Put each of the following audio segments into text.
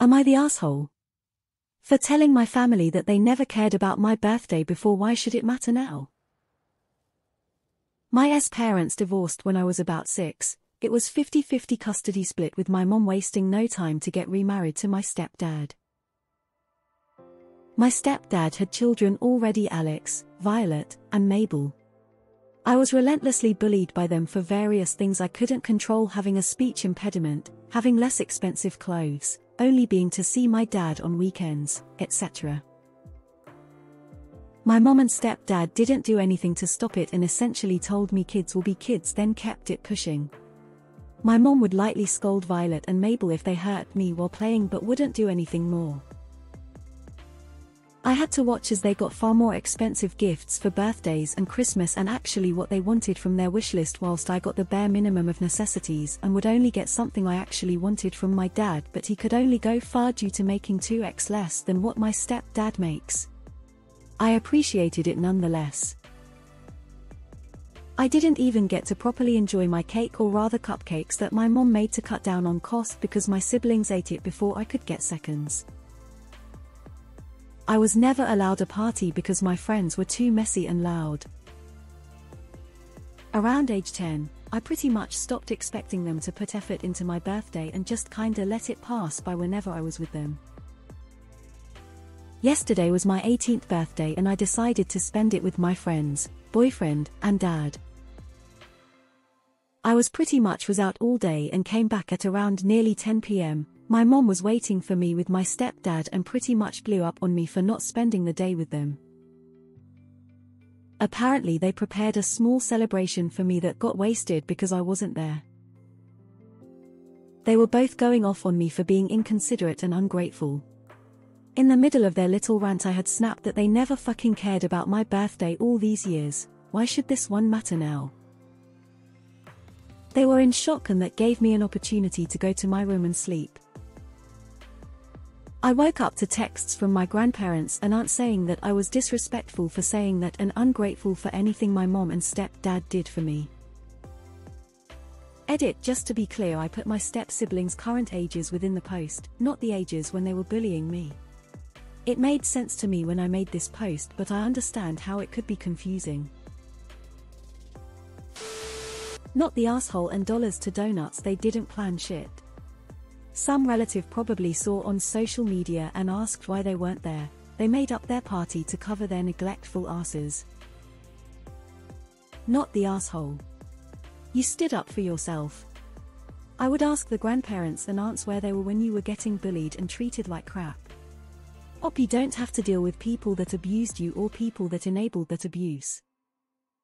Am I the asshole? For telling my family that they never cared about my birthday before, why should it matter now? My parents divorced when I was about 6. It was 50-50 custody split, with my mom wasting no time to get remarried to my stepdad. My stepdad had children already: Alex, Violet, and Mabel. I was relentlessly bullied by them for various things I couldn't control: having a speech impediment, having less expensive clothes, only being to see my dad on weekends, etc. My mom and stepdad didn't do anything to stop it and essentially told me kids will be kids, then kept it pushing. My mom would lightly scold Violet and Mabel if they hurt me while playing, but wouldn't do anything more. I had to watch as they got far more expensive gifts for birthdays and Christmas and actually what they wanted from their wish list, whilst I got the bare minimum of necessities and would only get something I actually wanted from my dad, but he could only go far due to making 2x less than what my stepdad makes. I appreciated it nonetheless. I didn't even get to properly enjoy my cake, or rather cupcakes, that my mom made to cut down on cost because my siblings ate it before I could get seconds. I was never allowed a party because my friends were too messy and loud. Around age 10, I pretty much stopped expecting them to put effort into my birthday and just kinda let it pass by whenever I was with them. Yesterday was my 18th birthday and I decided to spend it with my friends, boyfriend, and dad. I was out all day and came back at around nearly 10 p.m. My mom was waiting for me with my stepdad and pretty much blew up on me for not spending the day with them. Apparently they prepared a small celebration for me that got wasted because I wasn't there. They were both going off on me for being inconsiderate and ungrateful. In the middle of their little rant I had snapped that they never fucking cared about my birthday all these years. Why should this one matter now? They were in shock, and that gave me an opportunity to go to my room and sleep. I woke up to texts from my grandparents and aunt saying that I was disrespectful for saying that and ungrateful for anything my mom and stepdad did for me. Edit: just to be clear, I put my step-siblings' current ages within the post, not the ages when they were bullying me. It made sense to me when I made this post, but I understand how it could be confusing. Not the asshole, and dollars to donuts, they didn't plan shit. Some relative probably saw on social media and asked why they weren't there. They made up their party to cover their neglectful asses. Not the asshole. You stood up for yourself. I would ask the grandparents and aunts where they were when you were getting bullied and treated like crap. You don't have to deal with people that abused you or people that enabled that abuse.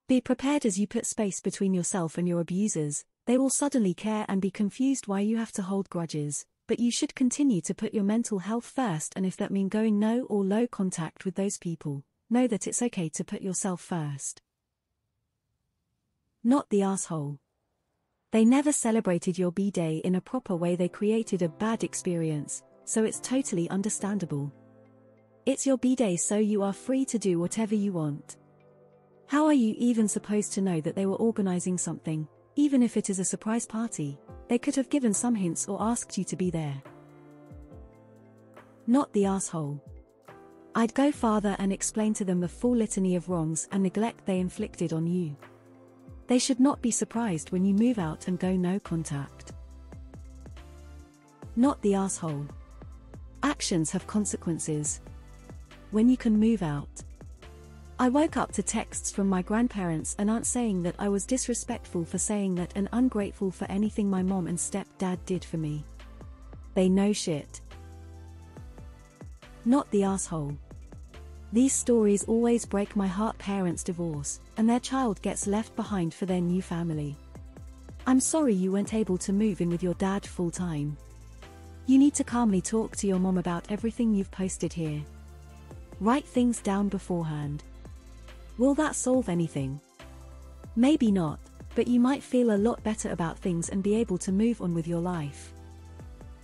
Be prepared as you put space between yourself and your abusers. They will suddenly care and be confused why you have to hold grudges, but you should continue to put your mental health first, and if that means going no or low contact with those people, know that it's okay to put yourself first. Not the asshole. They never celebrated your B-Day in a proper way. They created a bad experience, so it's totally understandable. It's your B-Day, so you are free to do whatever you want. How are you even supposed to know that they were organizing something? Even if it is a surprise party, they could have given some hints or asked you to be there. Not the asshole. I'd go farther and explain to them the full litany of wrongs and neglect they inflicted on you. They should not be surprised when you move out and go no contact. Not the asshole. Actions have consequences. When you can move out. I woke up to texts from my grandparents and aunt saying that I was disrespectful for saying that and ungrateful for anything my mom and stepdad did for me. They know shit. Not the asshole. These stories always break my heart. Parents divorce, and their child gets left behind for their new family. I'm sorry you weren't able to move in with your dad full time. You need to calmly talk to your mom about everything you've posted here. Write things down beforehand. Will that solve anything? Maybe not, but you might feel a lot better about things and be able to move on with your life.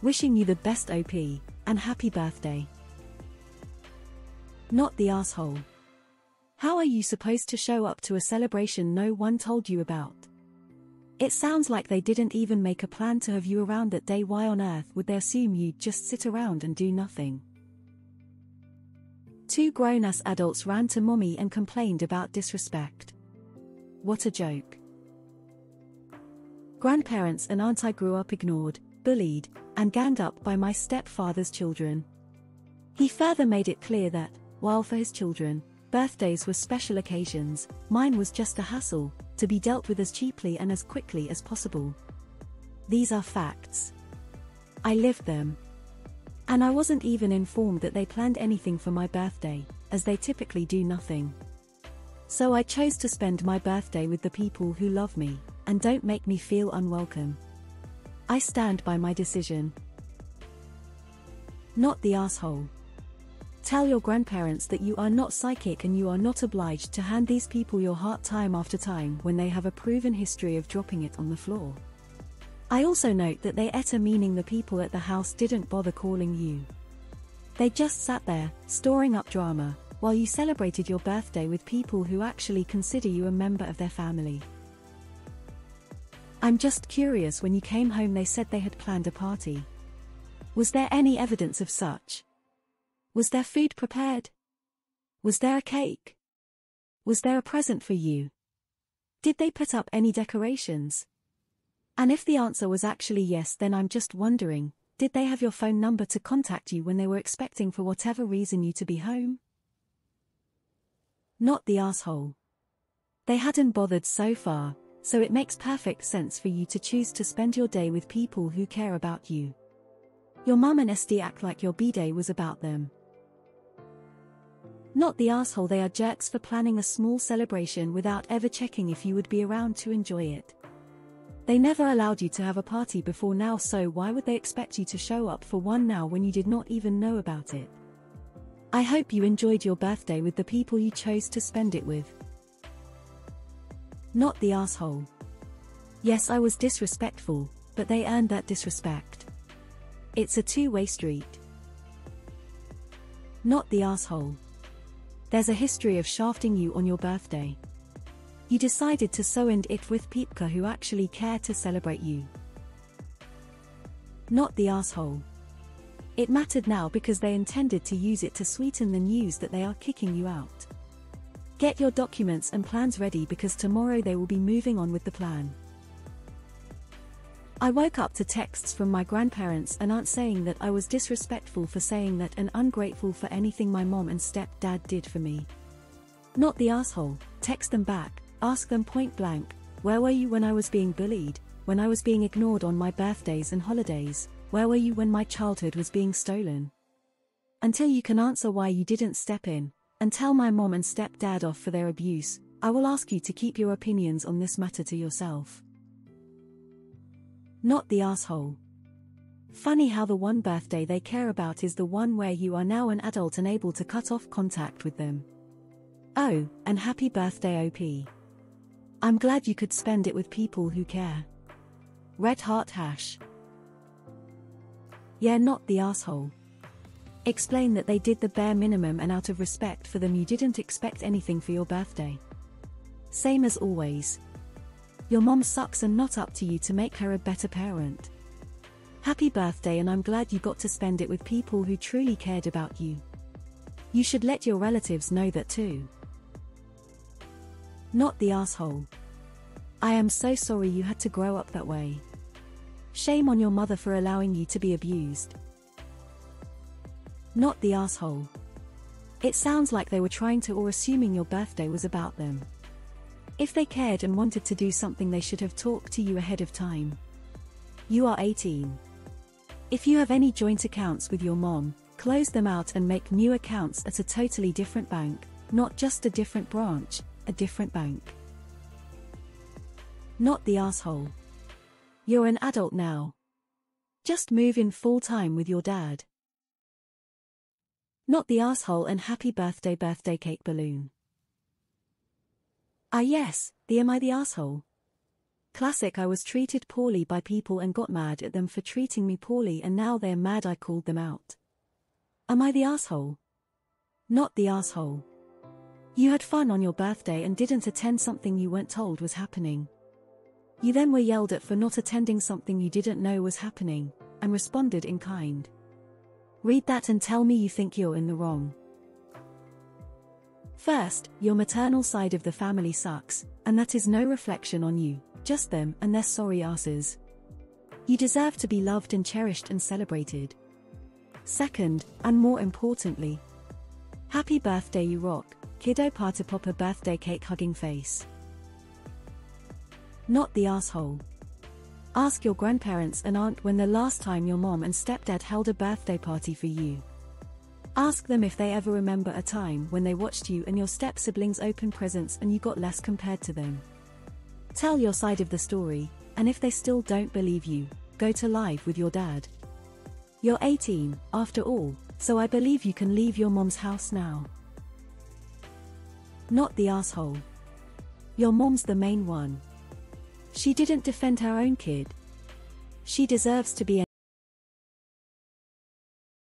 Wishing you the best, OP, and happy birthday. Not the asshole. How are you supposed to show up to a celebration no one told you about? It sounds like they didn't even make a plan to have you around that day. Why on earth would they assume you'd just sit around and do nothing? Two grown-ass adults ran to mommy and complained about disrespect. What a joke. Grandparents and aunt, I grew up ignored, bullied, and ganged up by my stepfather's children. He further made it clear that, while for his children, birthdays were special occasions, mine was just a hassle, to be dealt with as cheaply and as quickly as possible. These are facts. I lived them. And I wasn't even informed that they planned anything for my birthday, as they typically do nothing. So I chose to spend my birthday with the people who love me, and don't make me feel unwelcome. I stand by my decision. Not the asshole. Tell your grandparents that you are not psychic and you are not obliged to hand these people your heart time after time when they have a proven history of dropping it on the floor. I also note that the AITA, meaning the people at the house, didn't bother calling you. They just sat there, storing up drama, while you celebrated your birthday with people who actually consider you a member of their family. I'm just curious, when you came home they said they had planned a party. Was there any evidence of such? Was there food prepared? Was there a cake? Was there a present for you? Did they put up any decorations? And if the answer was actually yes, then I'm just wondering, did they have your phone number to contact you when they were expecting for whatever reason you to be home? Not the asshole. They hadn't bothered so far, so it makes perfect sense for you to choose to spend your day with people who care about you. Your mum and SD act like your B-day was about them. Not the asshole. They are jerks for planning a small celebration without ever checking if you would be around to enjoy it. They never allowed you to have a party before now, so why would they expect you to show up for one now when you did not even know about it? I hope you enjoyed your birthday with the people you chose to spend it with. Not the asshole. Yes, I was disrespectful, but they earned that disrespect. It's a two-way street. Not the asshole. There's a history of shafting you on your birthday. You decided to so end it with people who actually care to celebrate you. Not the asshole. It mattered now because they intended to use it to sweeten the news that they are kicking you out. Get your documents and plans ready because tomorrow they will be moving on with the plan. I woke up to texts from my grandparents and aunt saying that I was disrespectful for saying that and ungrateful for anything my mom and stepdad did for me. Not the asshole. Text them back, ask them point blank, where were you when I was being bullied, when I was being ignored on my birthdays and holidays, where were you when my childhood was being stolen? Until you can answer why you didn't step in, and tell my mom and stepdad off for their abuse, I will ask you to keep your opinions on this matter to yourself. Not the asshole. Funny how the one birthday they care about is the one where you are now an adult and able to cut off contact with them. Oh, and happy birthday OP. I'm glad you could spend it with people who care. Red heart hash. Yeah, not the asshole. Explain that they did the bare minimum and out of respect for them you didn't expect anything for your birthday. Same as always. Your mom sucks and not up to you to make her a better parent. Happy birthday, and I'm glad you got to spend it with people who truly cared about you. You should let your relatives know that too. Not the asshole. I am so sorry you had to grow up that way. Shame on your mother for allowing you to be abused. Not the asshole. It sounds like they were trying to or assuming your birthday was about them. If they cared and wanted to do something, they should have talked to you ahead of time. You are 18. If you have any joint accounts with your mom, close them out and make new accounts at a totally different bank, not just a different branch, a different bank. Not the asshole. You're an adult now. Just move in full-time with your dad. Not the asshole, and happy birthday cake balloon. Ah yes, am I the asshole? Classic. I was treated poorly by people and got mad at them for treating me poorly, and now they're mad I called them out. Am I the asshole? Not the asshole. You had fun on your birthday and didn't attend something you weren't told was happening. You then were yelled at for not attending something you didn't know was happening, and responded in kind. Read that and tell me you think you're in the wrong. First, your maternal side of the family sucks, and that is no reflection on you, just them and their sorry asses. You deserve to be loved and cherished and celebrated. Second, and more importantly, happy birthday, you rock, kiddo party popper birthday cake hugging face. Not the asshole. Ask your grandparents and aunt when the last time your mom and stepdad held a birthday party for you. Ask them if they ever remember a time when they watched you and your step-siblings open presents and you got less compared to them. Tell your side of the story, and if they still don't believe you, go to live with your dad. You're 18, after all, so I believe you can leave your mom's house now. Not the asshole. Your mom's the main one. She didn't defend her own kid. She deserves to be